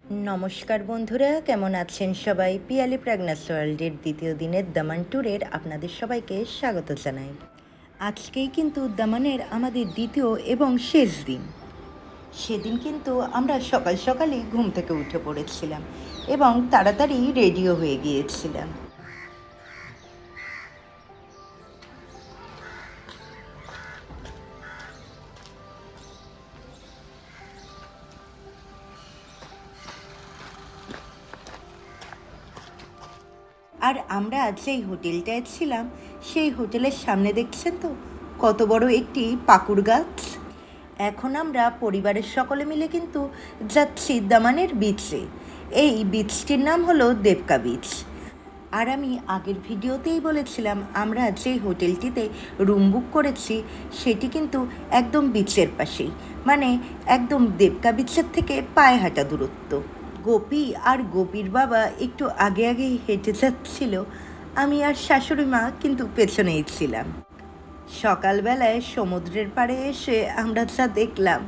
নমস্কার বন্ধুরা, কেমন আছেন সবাই? পিয়ালি প্রেগন্যান্স ওয়ার্ল্ডের দ্বিতীয় দিনের দামান ট্যুরের আপনাদের সবাইকে স্বাগত জানাই। আজকেই কিন্তু দামানের আমাদের দ্বিতীয় এবং শেষ দিন। সেদিন কিন্তু আমরা সকাল সকালই ঘুম থেকে উঠে পড়েছিলাম এবং তাড়াতাড়ি রেডিও হয়ে গিয়েছিলাম। আর আমরা যেই হোটেলটায় ছিলাম সেই হোটেলের সামনে দেখছেন তো কত বড় একটি পাকুড় গাছ। এখন আমরা পরিবারের সকলে মিলে কিন্তু যাচ্ছি দামানের বিচে। এই বিচটির নাম হলো দেবকা বিচ। আর আমি আগের ভিডিওতেই বলেছিলাম আমরা যে হোটেলটিতে রুম বুক করেছি সেটি কিন্তু একদম বিচের পাশেই, মানে একদম দেবকা বিচের থেকে পায়ে হাঁটা দূরত্ব। গোপী আর গোপীর বাবা একটু আগে আগেই হেঁটে যাচ্ছিল, আমি আর শাশুড়ি মা কিন্তু পেছনেই ছিলাম। সকালবেলায় সমুদ্রের পাড়ে এসে আমরা যা দেখলাম,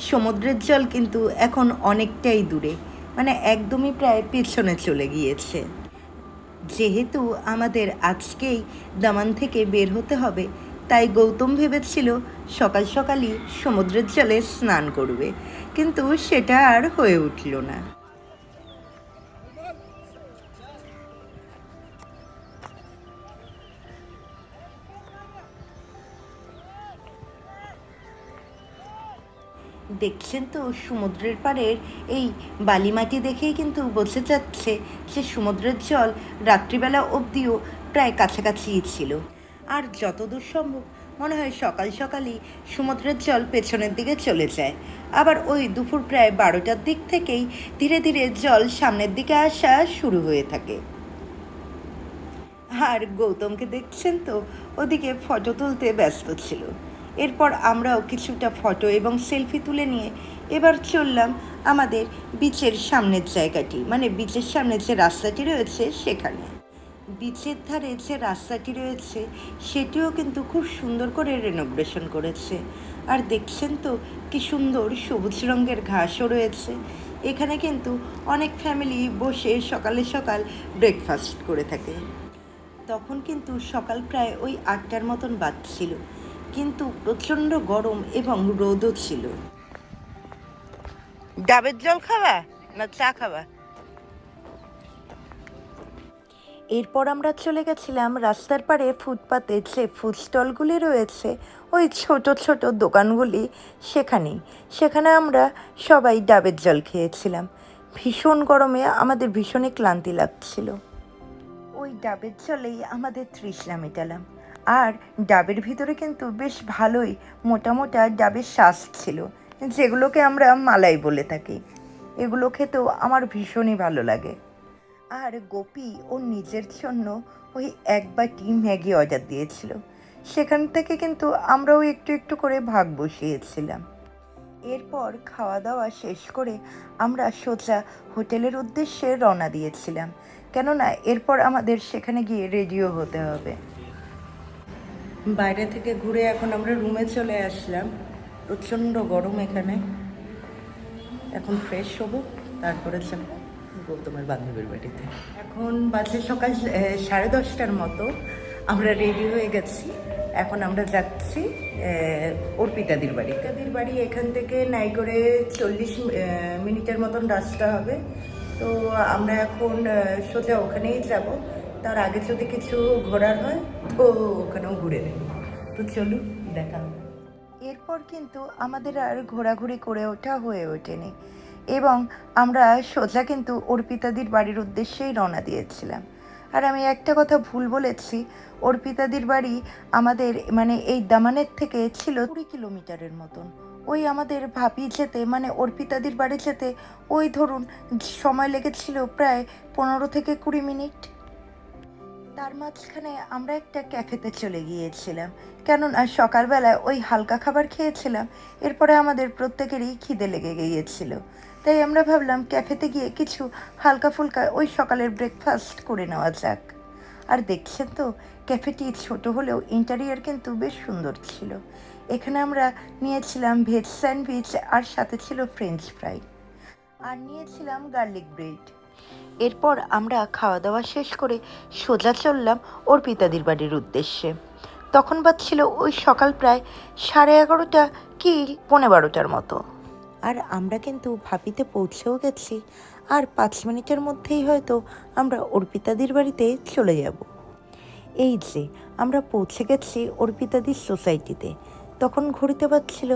সমুদ্রের জল কিন্তু এখন অনেকটাই দূরে, মানে একদমই প্রায় পেছনে চলে গিয়েছে। যেহেতু আমাদের আজকেই দামান থেকে বের হতে হবে, তাই গৌতম ভেবেছিল সকাল সকালই সমুদ্রের জলে স্নান করবে, কিন্তু সেটা আর হয়ে উঠল না। দেখছেন তো সমুদ্রের পাড়ের এই বালিমাটি দেখেই কিন্তু বোঝা যাচ্ছে যে সমুদ্রের জল রাত্রিবেলা অবধিও প্রায় কাছাকাছিই ছিল। আর যতদূর সম্ভব মনে হয় সকাল সকালই সমুদ্রের জল পেছনের দিকে চলে যায়, আবার ওই দুপুর প্রায় 12টার দিক থেকেই ধীরে ধীরে জল সামনের দিকে আসা শুরু হয়ে থাকে। আর গৌতমকে দেখছেন তো ওদিকে ফটো তুলতে ব্যস্ত ছিল। এরপর আমরাও কিছুটা ফটো এবং সেলফি তুলে নিয়ে এবার চললাম আমাদের বিচের সামনের জায়গাটি, মানে বিচের সামনে যে রাস্তাটি রয়েছে সেখানে। বিচের ধারে যে রাস্তাটি রয়েছে সেটিও কিন্তু খুব সুন্দর করে রেনোভেশন করেছে। আর দেখছেন তো কি সুন্দর সবুজ রঙের ঘাসও রয়েছে। এখানে কিন্তু অনেক ফ্যামিলি বসে সকালে সকাল ব্রেকফাস্ট করে থাকে। তখন কিন্তু সকাল প্রায় ওই 8টার মতন বাজছিল, কিন্তু প্রচণ্ড গরম এবং রোদও ছিল। ডাবের জল খাবা না চা খাবা? এরপর আমরা চলে গেছিলাম রাস্তার পাড়ে ফুটপাতে যে ফুড স্টলগুলি রয়েছে, ওই ছোট ছোট দোকানগুলি, সেখানে আমরা সবাই ডাবের জল খেয়েছিলাম। ভীষণ গরমে আমাদের ভীষণই ক্লান্তি লাগছিল। ওই ডাবের জলেই আমাদের তৃষ্ণা মেটালাম। আর ডাবের ভিতরে কিন্তু বেশ ভালোই মোটা মোটা ডাবের শ্বাস ছিল, যেগুলোকে আমরা মালাই বলে থাকি। এগুলো খেতেও আমার ভীষণই ভালো লাগে। আর গোপী ওর নিজের জন্য ওই এক বাটি ম্যাগি অর্ডার দিয়েছিল, সেখান থেকে কিন্তু আমরাও একটু একটু করে ভাগ বসিয়েছিলাম। এরপর খাওয়া দাওয়া শেষ করে আমরা সোজা হোটেলের উদ্দেশ্যে রওনা দিয়েছিলাম, কেননা এরপর আমাদের সেখানে গিয়ে রেডিও হতে হবে। বাইরে থেকে ঘুরে এখন আমরা রুমে চলে আসলাম। প্রচণ্ড গরম এখানে। এখন ফ্রেশ হবো, তারপরে যাব গৌতমের বান্ধবীর বাড়িতে। এখন বাজে সকাল 10:30টার মতো। আমরা রেডি হয়ে গেছি। এখন আমরা যাচ্ছি অর্পিতাদির বাড়ি। অর্পিতাদির বাড়ি এখান থেকে নাই করে 40 মিনিটের মতন রাস্তা হবে। তো আমরা এখন সোজা ওখানেই যাব। তার আগে যদি কিছু ঘোরার হয় তো ওখানেও ঘুরে নেব। তো চলুন, দেখা হবে। এরপর কিন্তু আমাদের আর ঘোরাঘুরি করে ওঠা হয়ে ওঠেনি এবং আমরা সোজা কিন্তু অর্পিতাদির বাড়ির উদ্দেশ্যেই রওনা দিয়েছিলাম। আর আমি একটা কথা ভুল বলেছি, অর্পিতাদির বাড়ি আমাদের মানে এই দামানের থেকে ছিল 20 কিলোমিটারের মতন। ওই আমাদের ভাবি যেতে, মানে অর্পিতাদির বাড়ি যেতে ওই ধরুন সময় লেগেছিল প্রায় 15 থেকে 20 মিনিট। তার মাঝখানে আমরা একটা ক্যাফেতে চলে গিয়েছিলাম, কেননা সকালবেলায় ওই হালকা খাবার খেয়েছিলাম। এরপরে আমাদের প্রত্যেকেরই খিদে লেগে গিয়েছিল, তাই আমরা ভাবলাম ক্যাফেতে গিয়ে কিছু হালকা ফুলকা ওই সকালের ব্রেকফাস্ট করে নেওয়া যাক। আর দেখছেন তো ক্যাফেটি ছোট হলেও ইন্টেরিয়ার কিন্তু বেশ সুন্দর ছিল। এখানে আমরা নিয়েছিলাম ভেজ স্যান্ডউইচ আর সাথে ছিল ফ্রেঞ্চ ফ্রাই। আর নিয়েছিলাম গার্লিক ব্রেড। এরপর আমরা খাওয়া দাওয়া শেষ করে সোজা চললাম অর্পিতাদির বাড়ির উদ্দেশ্যে। তখন বাজছিল ওই সকাল প্রায় 11:30 কি 12:15 মতো। আর আমরা কিন্তু ভাবিতে পৌঁছেও গেছি, আর 5 মিনিটের মধ্যেই হয়তো আমরা অর্পিতাদির বাড়িতে চলে যাব। এই যে আমরা পৌঁছে গেছি অর্পিতাদির সোসাইটিতে। তখন ঘড়িতে বাজছিল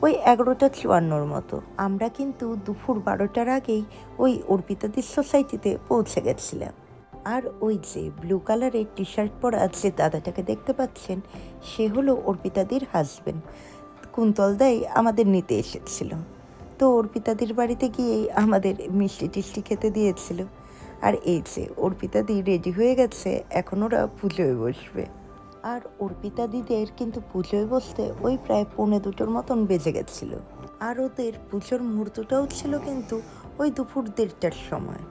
ওই 11:54 মতো। আমরা কিন্তু দুপুর 12টার আগেই ওই অর্পিতাদির সোসাইটিতে পৌঁছে গেছিলাম। আর ওই যে ব্লু কালারের টি শার্ট পরা যে দাদাটাকে দেখতে পাচ্ছেন, সে হলো অর্পিতাদির হাজবেন্ড। কুন্তলদাই আমাদের নিতে এসেছিল। তো অর্পিতাদির বাড়িতে গিয়েই আমাদের মিষ্টি টিষ্টি খেতে দিয়েছিল। আর এই যে অর্পিতাদি রেডি হয়ে গেছে, এখন ওরা পুজোয় বসবে। আর অর্পিতাদিদের কিন্তু পুজোয় বসতে ওই প্রায় 1:45 মতন বেজে গেছিল। আর ওদের পুজোর মুহূর্তটাও ছিল কিন্তু ওই দুপুর 1:30টার সময়।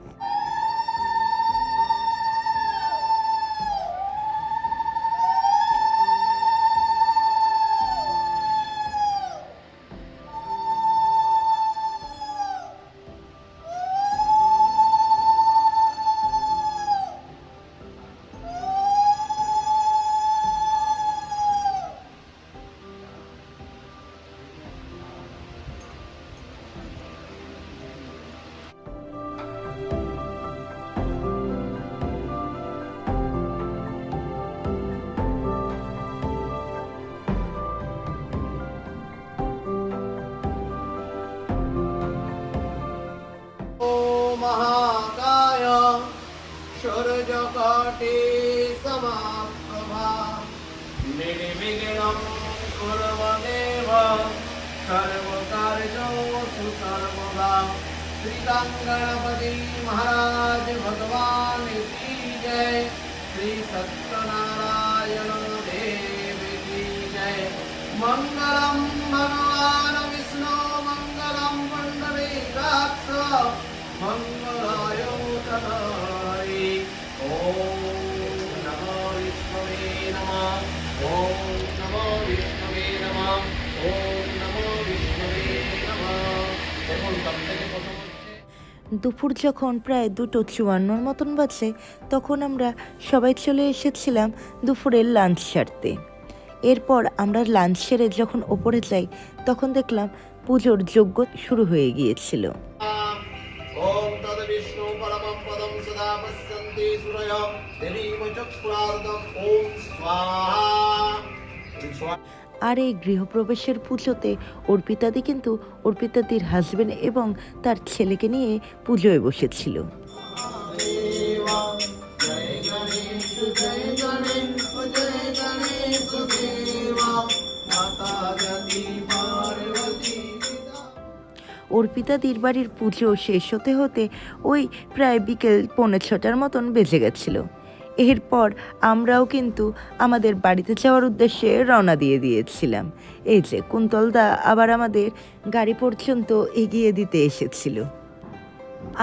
महाकाय सूर्यकोटि समाप्रभा निर्विघ्नं कुर्वदेव सर्वकार्येषु सर्वदा। श्री गणपति महाराज भगवान की जय। श्री सत्यनारायण देव की जय। मंगलम भगवान विष्णु मंगलम पुंडरीकाक्ष मंगलाय तनय। ओम नमो विष्णवे नमः। ओम नमो विष्णवे नमः। ओम नमो विष्णवे नमः। এখন সব থেকে প্রথম দুপুর যখন প্রায় 2:54 মতন বাজে, তখন আমরা সবাই চলে এসেছিলাম দুপুরের লাঞ্চ সারতে। এরপর আমরা লাঞ্চ সেরে যখন ওপরে যাই, তখন দেখলাম পুজোর যজ্ঞ শুরু হয়ে গিয়েছিল। ओम तद विष्णु परमं पदं सदा पश्यन्ति सूरयो देवीं चक्षुरार्धं ओम स्वाहा। আর এই গৃহপ্রবেশের পুজোতে অর্পিতাদি কিন্তু অর্পিতাদির হাজবেন্ড এবং তার ছেলেকে নিয়ে পুজোয় বসেছিল। অর্পিতাদির বাড়ির পুজো শেষ হতে হতে ওই প্রায় বিকেল 5:45 মতন বেজে গেছিল। এরপর আমরাও কিন্তু আমাদের বাড়িতে যাওয়ার উদ্দেশ্যে রওনা দিয়ে দিয়েছিলাম। এই যে কুন্তলদা আবার আমাদের গাড়ি পর্যন্ত এগিয়ে দিতে এসেছিল।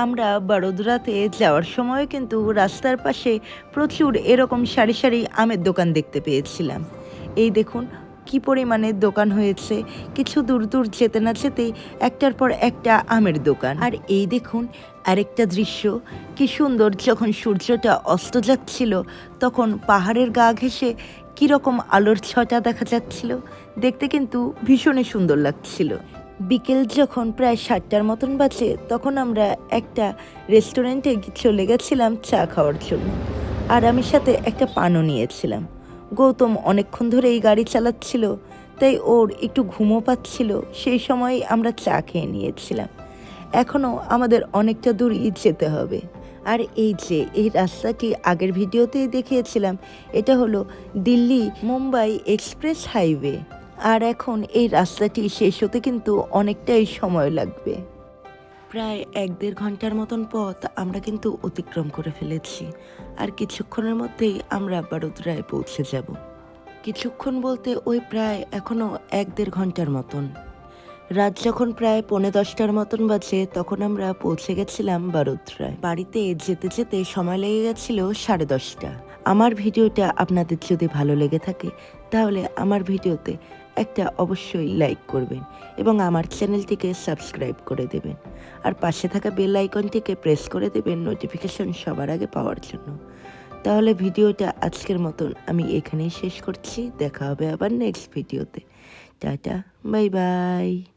আমরা বড়োদরাতে যাওয়ার সময় কিন্তু রাস্তার পাশে প্রচুর এরকম সারি সারি আমের দোকান দেখতে পেয়েছিলাম। এই দেখুন কি পরিমাণে দোকান হয়েছে। কিছু দূর দূর যেতে না যেতেই একটার পর একটা আমের দোকান। আর এই দেখুন আরেকটা দৃশ্য, কি সুন্দর, যখন সূর্যটা অস্ত যাচ্ছিল তখন পাহাড়ের গা ঘেঁষে কীরকম আলোর ছটা দেখা যাচ্ছিল, দেখতে কিন্তু ভীষণই সুন্দর লাগছিল। বিকেল যখন প্রায় 7টার মতন বাজে, তখন আমরা একটা রেস্টুরেন্টে চলে গেছিলাম চা খাওয়ার জন্য। আর আমি সাথে একটা পানও নিয়েছিলাম। গৌতম অনেকক্ষণ ধরেই গাড়ি চালাচ্ছিল, তাই ওর একটু ঘুমও পাচ্ছিল। সেই সময় আমরা চা খেয়ে নিয়েছিলাম। এখনও আমাদের অনেকটা দূরই যেতে হবে। আর এই যে এই রাস্তাটি আগের ভিডিওতেই দেখিয়েছিলাম, এটা হলো দিল্লি মুম্বাই এক্সপ্রেস হাইওয়ে। আর এখন এই রাস্তাটি শেষ হতে কিন্তু অনেকটাই সময় লাগবে। প্রায় 1-1.5 ঘন্টার মতন পথ আমরা কিন্তু অতিক্রম করে ফেলেছি। আর কিছুক্ষণের মধ্যেই আমরা বড়োদরায় পৌঁছে যাব। কিছুক্ষণ বলতে ওই প্রায় এখনও 1-1.5 ঘন্টার মতন। রাত যখন প্রায় 9:45 মতন বাজে, তখন আমরা পৌঁছে গেছিলাম বড়োদরায়। বাড়িতে যেতে যেতে সময় লেগে গেছিল 10:30। আমার ভিডিওটা আপনাদের যদি ভালো লেগে থাকে, তাহলে আমার ভিডিওতে একটা অবশ্যই লাইক করবেন এবং আমার চ্যানেলটিকে সাবস্ক্রাইব করে দেবেন। আর পাশে থাকা বেল আইকনটিকে প্রেস করে দেবেন নোটিফিকেশন সবার আগে পাওয়ার জন্য। তাহলে ভিডিওটা আজকের মতন আমি এখানেই শেষ করছি। দেখা হবে আবার নেক্সট ভিডিওতে। Tata, bye bye.